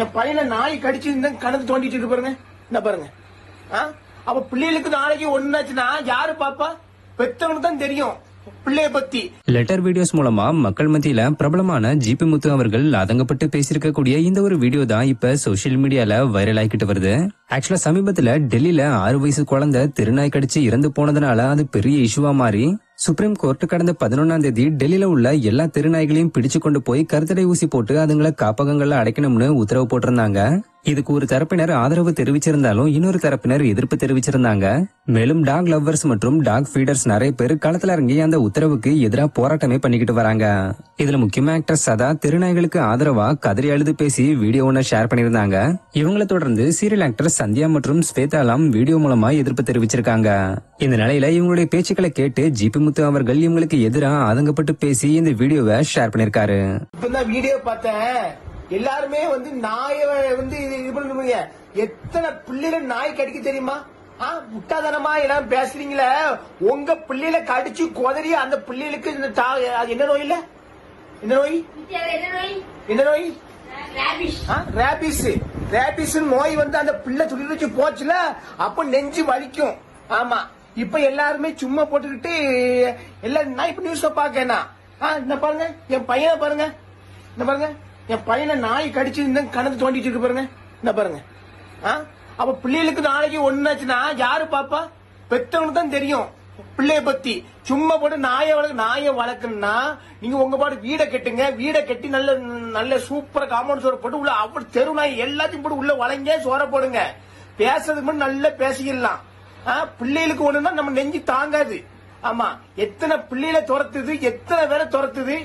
என் பையனை நாய் கடிச்சு கணக்கு தோண்டிட்டு இருக்கு பாருங்க. என்ன பாருங்க. அப்ப பிள்ளைகளுக்கு நாளைக்கு ஒண்ணுச்சுன்னா யாரு பாப்பா? பெத்தவனுக்கு தான் தெரியும் பிள்ளைய பத்தி. லெட்டர் வீடியோஸ் மூலமா மக்கள் மத்தியில பிரபலமான ஜிபி முத்து அவர்கள் அதங்கப்பட்டு பேசியிருக்கக்கூடிய இந்த ஒரு வீடியோ தான் இப்ப சோசியல் மீடியால வைரல் ஆகிட்டு வருது. ஆக்சுவலா சமீபத்துல டெல்லியில 6 வயசு குழந்தை திருநாய் கடிச்சு இறந்து போனதுனால அது பெரிய இஷ்யூவா மாறி சுப்ரீம் கோர்ட் கடந்த 11ஆம் தேதி டெல்லியில உள்ள எல்லா திருநாய்களையும் பிடிச்சு கொண்டு போய் கருத்தடை ஊசி போட்டு அதுங்களை காப்பகங்கள்ல அடைக்கணும்னு உத்தரவு போட்டிருந்தாங்க. இதுக்கு ஒரு தரப்பினர் ஆதரவு தெரிவிச்சிருந்தாலும் இன்னொரு தரப்பினர் எதிர்ப்பு தெரிவிச்சிருந்தாங்க. மேலும் டாக் லவ்வர்ஸ் மற்றும் டாக் ஃபீடர்ஸ் நிறைய பேர் களத்துல இறங்கி அந்த உத்தரவுக்கு எதிராக போராட்டமே பண்ணிக்கிட்டு வராங்க. இதுல முக்கியமா ஆக்டர் சதா திருநாய்களுக்கு ஆதரவா கதறி அழுது பேசி வீடியோ ஒன்ன ஷேர் பண்ணிருந்தாங்க. இவங்களை தொடர்ந்து சீரியல் ஆக்டர் சந்தியா மற்றும் ஸ்வேதாலாம் வீடியோ மூலமா எதிர்ப்பு தெரிவிச்சிருக்காங்க. இந்த நிலையில இவங்களுடைய பேச்சுக்களை கேட்டு ஜிபி முத்து அவர்கள் இவங்களுக்கு எதிராக ஆதங்கப்பட்டு பேசி இந்த வீடியோவை ஷேர் பண்ணிருக்காரு. வீடியோ பார்த்தேன். எல்லாருமே நாய இது பண்ணுவீங்க. எத்தனை பிள்ளைகள் நாய் கடிக்க தெரியுமா? முட்டாதனமா எல்லாம் பேசுறீங்களே. உங்க பிள்ளைகளை கடிச்சு கொதறி அந்த பிள்ளைகளுக்கு என்ன நோய் இல்ல? என்ன நோய்? என்ன நோய்? ரேபிஸ் நோய் அந்த பிள்ளை துடிச்சு போச்சுல, அப்ப நெஞ்சு வலிக்கும். ஆமா, இப்ப எல்லாருமே சும்மா போட்டுக்கிட்டு எல்லாம் நான் இப்ப நியூஸ் பாக்கேனா. என்ன பாருங்க, என் பையனை பாருங்க. என்ன பாருங்க, என் பையனை நாய் கடிச்சு கணக்கு தோண்டிட்டு இருக்கு பாருங்க. என்ன பாருங்க. அப்ப பிள்ளைகளுக்கு நாளைக்கு ஒண்ணுச்சுன்னா யாரு பாப்பா? பெத்தவனுக்கு தான் தெரியும் பிள்ளைய பத்தி. சும்மா போட்டு நாயை வளர்க்கணும்னா நீங்க உங்க பாட்டு வீடை கட்டுங்க. வீடை கட்டி நல்ல நல்ல சூப்பரா காம்பவுண்ட் சோற போட்டு உள்ள அப்படி தெரு நாய் எல்லாத்தையும் போட்டு உள்ள வளைங்க சோற போடுங்க. பேசுறதுக்கு முன்னாடி நல்லா பேசிக்கலாம். பிள்ளைகளுக்கு ஒண்ணுன்னா நம்ம நெஞ்சு தாங்காது. ஆமா, எத்தனை பிள்ளைகளை துரத்துது, எத்தனை பேரை துரத்துது.